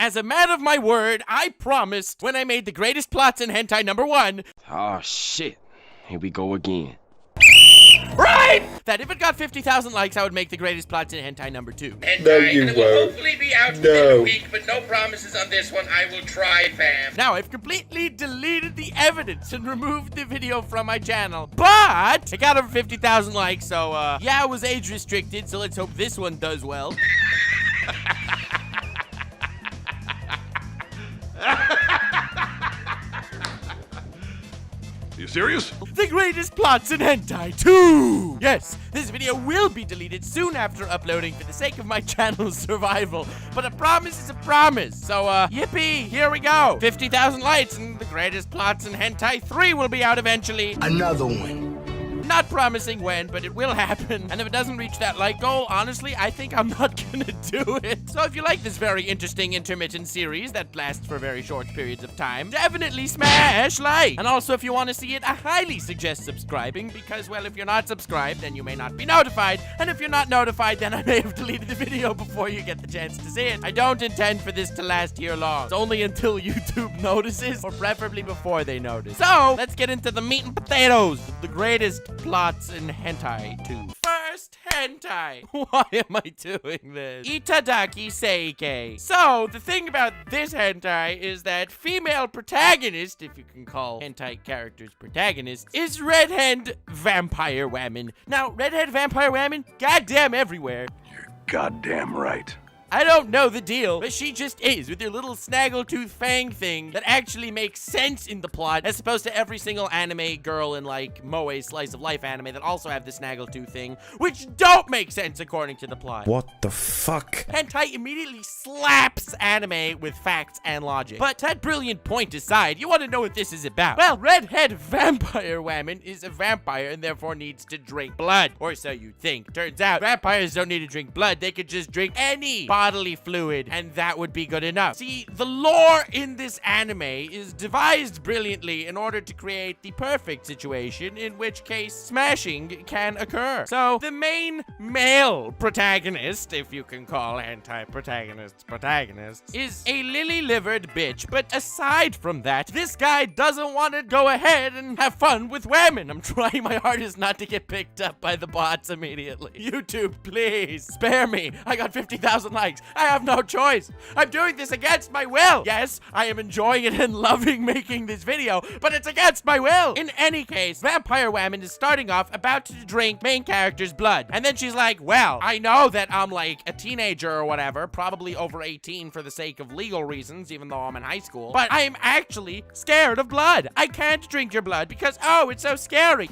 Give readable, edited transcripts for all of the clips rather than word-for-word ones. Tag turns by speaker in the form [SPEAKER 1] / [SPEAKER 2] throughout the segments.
[SPEAKER 1] as a man of my word, I promised when I made the greatest plots in hentai #1.
[SPEAKER 2] Oh shit, here we go again.
[SPEAKER 1] Right! That if it got 50,000 likes, I would make the greatest plots in hentai #2.
[SPEAKER 3] No, you won't. It will hopefully be out within a week, but no promises on this one. I will try, fam.
[SPEAKER 1] Now, I've completely deleted the evidence and removed the video from my channel, but it got over 50,000 likes, so, yeah, it was age restricted, so let's hope this one does well.
[SPEAKER 4] You serious?
[SPEAKER 1] The greatest plots in hentai 2! Yes, this video will be deleted soon after uploading for the sake of my channel's survival, but a promise is a promise. So, yippee, here we go. 50,000 likes and the greatest plots in hentai 3 will be out eventually.
[SPEAKER 5] Another one.
[SPEAKER 1] Not promising when, but it will happen. And if it doesn't reach that like goal, honestly, I think I'm not gonna do it. So if you like this very interesting intermittent series that lasts for very short periods of time, definitely smash like. And also, if you want to see it, I highly suggest subscribing because, well, if you're not subscribed, then you may not be notified. And if you're not notified, then I may have deleted the video before you get the chance to see it. I don't intend for this to last here long. It's only until YouTube notices, or preferably before they notice. So, let's get into the meat and potatoes of the greatest plots in hentai 2. First, hentai. Why am I doing this? Itadaki Seikei. So, the thing about this hentai is that female protagonist, if you can call hentai characters protagonists, is redhead vampire women. Now, redhead vampire women, goddamn everywhere.
[SPEAKER 4] You're goddamn right.
[SPEAKER 1] I don't know the deal, but she just is, with her little snaggletooth fang thing that actually makes sense in the plot, as opposed to every single anime girl in, like, Moe Slice of Life anime that also have the snaggletooth thing, which don't make sense according to the plot.
[SPEAKER 5] What the fuck?
[SPEAKER 1] Hentai immediately slaps anime with facts and logic. But that brilliant point aside, you want to know what this is about. Well, redhead vampire woman is a vampire and therefore needs to drink blood. Or so you'd think. Turns out, vampires don't need to drink blood, they could just drink any bodily fluid, and that would be good enough. See, the lore in this anime is devised brilliantly in order to create the perfect situation, in which case smashing can occur. So, the main male protagonist, if you can call anti-protagonists protagonists, is a lily-livered bitch, but aside from that, this guy doesn't want to go ahead and have fun with women. I'm trying my hardest not to get picked up by the bots immediately. YouTube, please, spare me. I got 50,000 likes. I have no choice. I'm doing this against my will. Yes, I am enjoying it and loving making this video, but it's against my will. In any case, Vampire Woman is starting off about to drink main character's blood. And then she's like, well, I know that I'm like a teenager or whatever, probably over 18 for the sake of legal reasons, even though I'm in high school, but I am actually scared of blood. I can't drink your blood because, oh, it's so scary.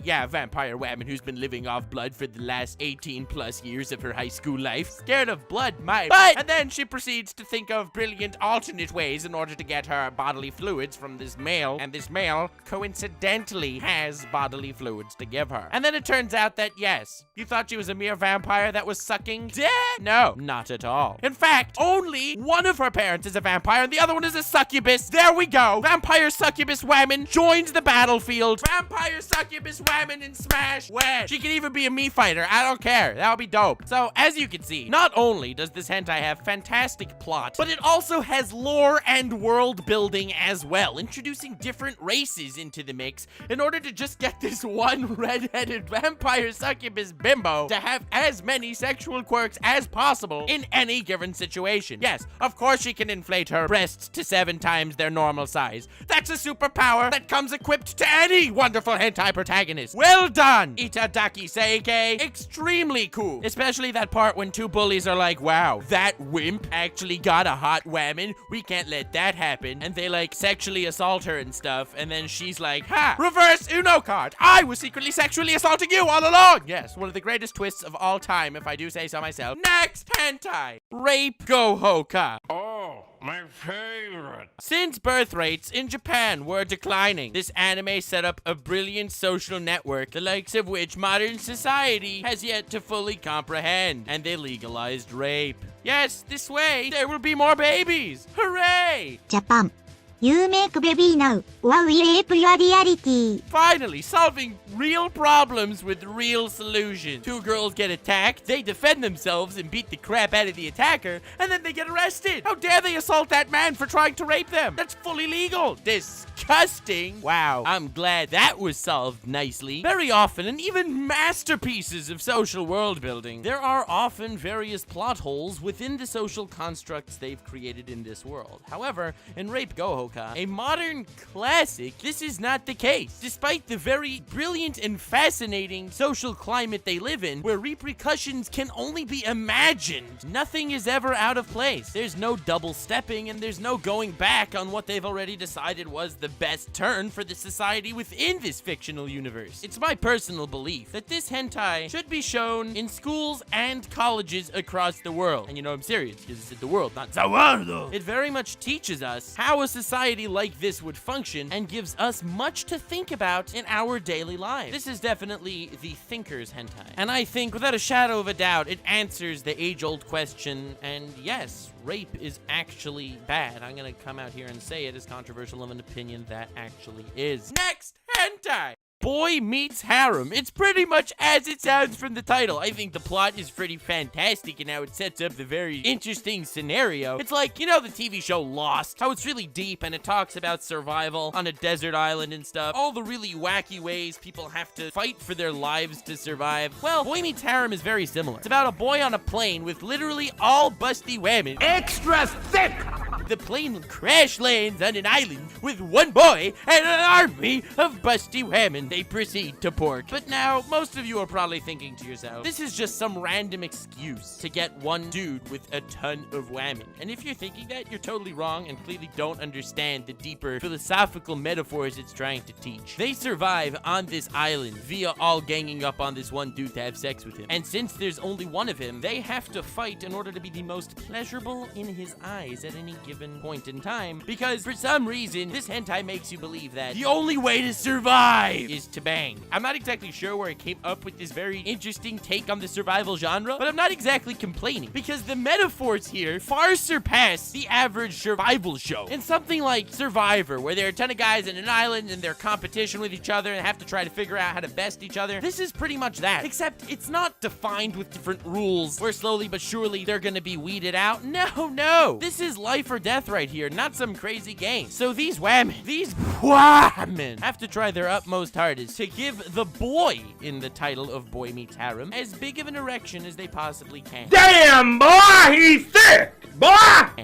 [SPEAKER 1] Yeah, vampire woman who's been living off blood for the last 18 plus years of her high school life. Scared of blood, but and then she proceeds to think of brilliant alternate ways in order to get her bodily fluids from this male, and this male coincidentally has bodily fluids to give her. And then it turns out that, yes, you thought she was a mere vampire that was sucking dick? No, not at all. In fact, only one of her parents is a vampire and the other one is a succubus. There we go. Vampire succubus woman joins the battlefield. Vampire succubus woman in Smash Wed. She can even be a meat fighter. I don't care. That would be dope. So, as you can see, not only does this hentai have fantastic plot, but it also has lore and world building as well, introducing different races into the mix in order to just get this one red-headed vampire succubus bimbo to have as many sexual quirks as possible in any given situation. Yes, of course she can inflate her breasts to 7 times their normal size. That's a superpower that comes equipped to any wonderful hentai protagonist. Well done, Itadaki Seikei. Extremely cool. Especially that part when 2 bullies are like, wow, that wimp actually got a hot woman. We can't let that happen. And they like sexually assault her and stuff. And then she's like, ha, reverse Uno card. I was secretly sexually assaulting you all along. Yes, one of the greatest twists of all time, if I do say so myself. Next hentai, Rape Gohoka.
[SPEAKER 4] Oh, my favorite.
[SPEAKER 1] Since birth rates in Japan were declining, this anime set up a brilliant social network, the likes of which modern society has yet to fully comprehend, and they legalized rape. Yes, this way, there will be more babies. Hooray!
[SPEAKER 6] Japan. You make baby now, or we rape your reality.
[SPEAKER 1] Finally, solving real problems with real solutions. Two girls get attacked, they defend themselves and beat the crap out of the attacker, and then they get arrested. How dare they assault that man for trying to rape them? That's fully legal. Disgusting. Wow, I'm glad that was solved nicely. Very often, and even masterpieces of social world building, there are often various plot holes within the social constructs they've created in this world. However, in Rape Gohoka, a modern classic, this is not the case. Despite the very brilliant and fascinating social climate they live in, where repercussions can only be imagined, nothing is ever out of place. There's no double stepping, and there's no going back on what they've already decided was the best turn for the society within this fictional universe. It's my personal belief that this hentai should be shown in schools and colleges across the world. And you know I'm serious, because it's the world, not the world. It very much teaches us how a society like this would function and gives us much to think about in our daily lives. This is definitely the thinker's hentai. And I think without a shadow of a doubt, it answers the age-old question, and yes, rape is actually bad. I'm gonna come out here and say it, as controversial of an opinion that actually is. Next hentai! Boy Meets Harem. It's pretty much as it sounds from the title. I think the plot is pretty fantastic and how it sets up the very interesting scenario. It's like, you know the TV show Lost? How it's really deep and it talks about survival on a desert island and stuff. All the really wacky ways people have to fight for their lives to survive. Well, Boy Meets Harem is very similar. It's about a boy on a plane with literally all busty women. Extra thick! The plane crash lands on an island with one boy and an army of busty women. They proceed to port. But now, most of you are probably thinking to yourself, this is just some random excuse to get one dude with a ton of women. And if you're thinking that, you're totally wrong and clearly don't understand the deeper philosophical metaphors it's trying to teach. They survive on this island via all ganging up on this one dude to have sex with him. And since there's only one of him, they have to fight in order to be the most pleasurable in his eyes at any given point in time, because for some reason, this hentai makes you believe that the only way to survive is to bang. I'm not exactly sure where I came up with this very interesting take on the survival genre, but I'm not exactly complaining, because the metaphors here far surpass the average survival show. In something like Survivor, where there are a ton of guys in an island and they're competition with each other and have to try to figure out how to best each other, this is pretty much that, except it's not defined with different rules, where slowly but surely they're gonna be weeded out. No! This is life or death right here, not some crazy game. So these women have to try their utmost hardest to give the boy in the title of Boy Meets Harem as big of an erection as they possibly can.
[SPEAKER 3] Damn, boy, he's thick, boy!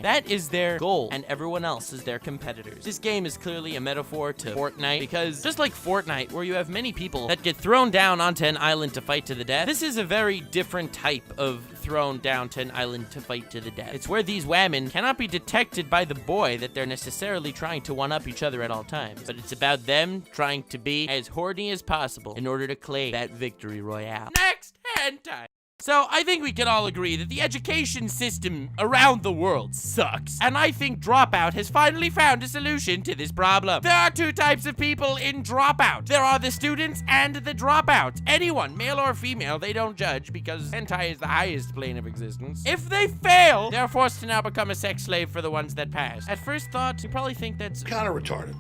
[SPEAKER 1] That is their goal, and everyone else is their competitors. This game is clearly a metaphor to Fortnite, because just like Fortnite, where you have many people that get thrown down onto an island to fight to the death, this is a very different type of thrown down to an island to fight to the death. It's where these women cannot be detected by the boy that they're necessarily trying to one-up each other at all times, but it's about them trying to be as horny as possible in order to claim that victory royale. Next hentai! So, I think we can all agree that the education system around the world sucks. And I think Dropout has finally found a solution to this problem. There are two types of people in Dropout. There are the students and the dropouts. Anyone, male or female, they don't judge because hentai is the highest plane of existence. If they fail, they're forced to now become a sex slave for the ones that pass. At first thought, you probably think that's
[SPEAKER 5] Kind of retarded.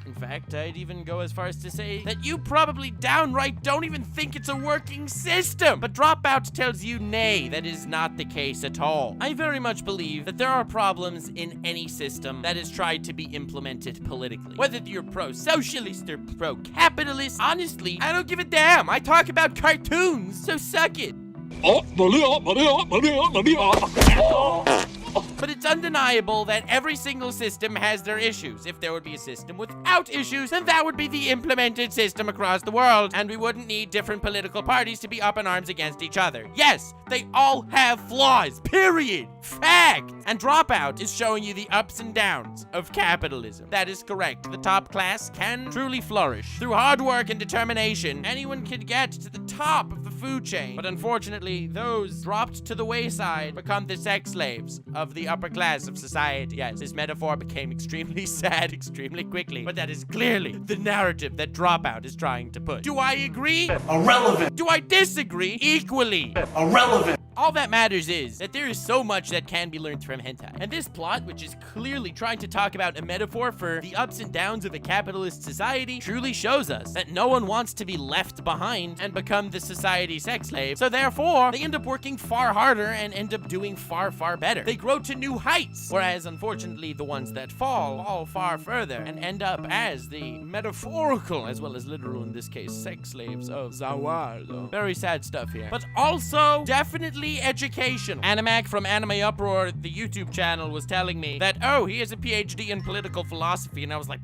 [SPEAKER 1] In fact, I'd even go as far as to say that you probably downright don't even think it's a working system. But Dropout tells you nay, that is not the case at all. I very much believe that there are problems in any system that is tried to be implemented politically. Whether you're pro-socialist or pro-capitalist, honestly, I don't give a damn. I talk about cartoons, so suck it. But it's undeniable that every single system has their issues. If there would be a system without issues, then that would be the implemented system across the world, and we wouldn't need different political parties to be up in arms against each other. Yes, they all have flaws, period. Fact. And Dropout is showing you the ups and downs of capitalism. That is correct. The top class can truly flourish. Through hard work and determination, anyone can get to the top of the food chain. But unfortunately, those dropped to the wayside become the sex slaves of the upper class of society. Yes, this metaphor became extremely sad extremely quickly, but that is clearly the narrative that Dropout is trying to push. Do I agree?
[SPEAKER 5] Irrelevant.
[SPEAKER 1] Do I disagree? Equally.
[SPEAKER 5] Irrelevant.
[SPEAKER 1] All that matters is that there is so much that can be learned from hentai. And this plot, which is clearly trying to talk about a metaphor for the ups and downs of a capitalist society, truly shows us that no one wants to be left behind and become the society sex slave. So therefore, they end up working far harder and end up doing far, far better. They grow to new heights, whereas unfortunately the ones that fall far further and end up as the metaphorical as well as literal, in this case, sex slaves of Zawal. Very sad stuff here. But also definitely educational. Animac from Anime Uproar, the YouTube channel, was telling me that, oh, he has a PhD in political philosophy, and I was like,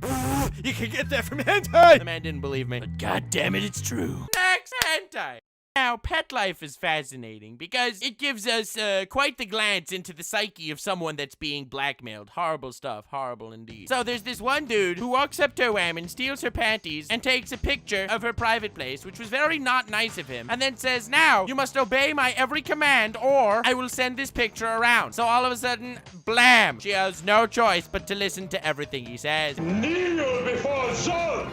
[SPEAKER 1] you can get that from hentai! The man didn't believe me, but god damn it, it's true. Next, hentai. Now, pet life is fascinating because it gives us quite the glance into the psyche of someone that's being blackmailed. Horrible stuff. Horrible indeed. So there's this one dude who walks up to a woman, steals her panties, and takes a picture of her private place, which was very not nice of him, and then says, now, you must obey my every command or I will send this picture around. So all of a sudden, blam! She has no choice but to listen to everything he says.
[SPEAKER 4] Kneel before Zod!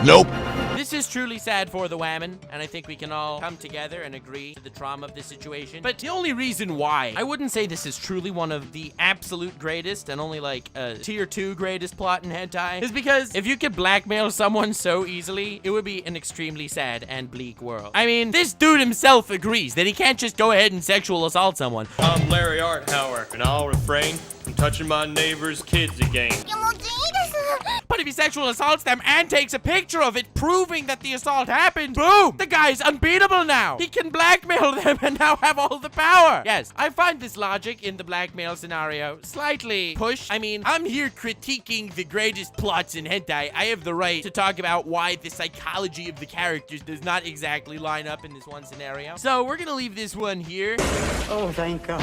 [SPEAKER 5] Nope.
[SPEAKER 1] This is truly sad for the women, and I think we can all come together and agree to the trauma of this situation. But the only reason why I wouldn't say this is truly one of the absolute greatest and only like a tier 2 greatest plot in hentai is because if you could blackmail someone so easily, it would be an extremely sad and bleak world. I mean, this dude himself agrees that he can't just go ahead and sexual assault someone.
[SPEAKER 7] I'm Larry Arthauer, and I'll refrain from touching my neighbor's kids again.
[SPEAKER 1] But if he sexual assaults them and takes a picture of it proving that the assault happened, boom! The guy's unbeatable now. He can blackmail them and now have all the power. Yes, I find this logic in the blackmail scenario slightly pushed. I mean, I'm here critiquing the greatest plots in hentai. I have the right to talk about why the psychology of the characters does not exactly line up in this one scenario. So we're gonna leave this one here.
[SPEAKER 8] Oh, thank God.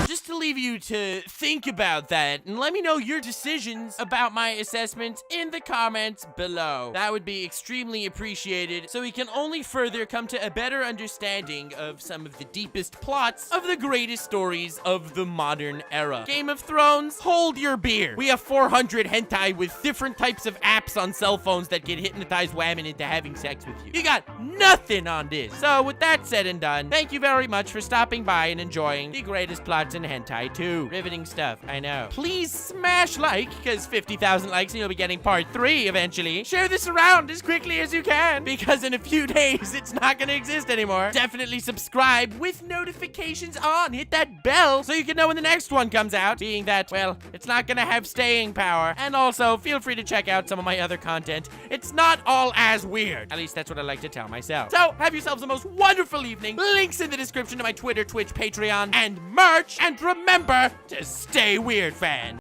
[SPEAKER 1] Just to leave you to think about that and let me know your decisions about my assessment in the comments below. That would be extremely appreciated so we can only further come to a better understanding of some of the deepest plots of the greatest stories of the modern era. Game of Thrones, hold your beer. We have 400 hentai with different types of apps on cell phones that can hypnotize women into having sex with you. You got nothing on this. So with that said and done, thank you very much for stopping by and enjoying the greatest plots in hentai too. Riveting stuff, I know. Please smash like, because 50,000 likes and you'll be getting part 3 eventually. Share this around as quickly as you can, because in a few days, it's not gonna exist anymore. Definitely subscribe with notifications on. Hit that bell so you can know when the next one comes out, being that, well, it's not gonna have staying power. And also, feel free to check out some of my other content. It's not all as weird. At least that's what I like to tell myself. So, have yourselves the most wonderful evening. Links in the description to my Twitter, Twitch, Patreon, and merch. And remember to stay weird, fan.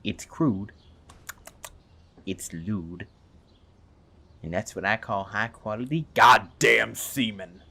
[SPEAKER 9] It's crude. It's lewd. And that's what I call high quality goddamn semen.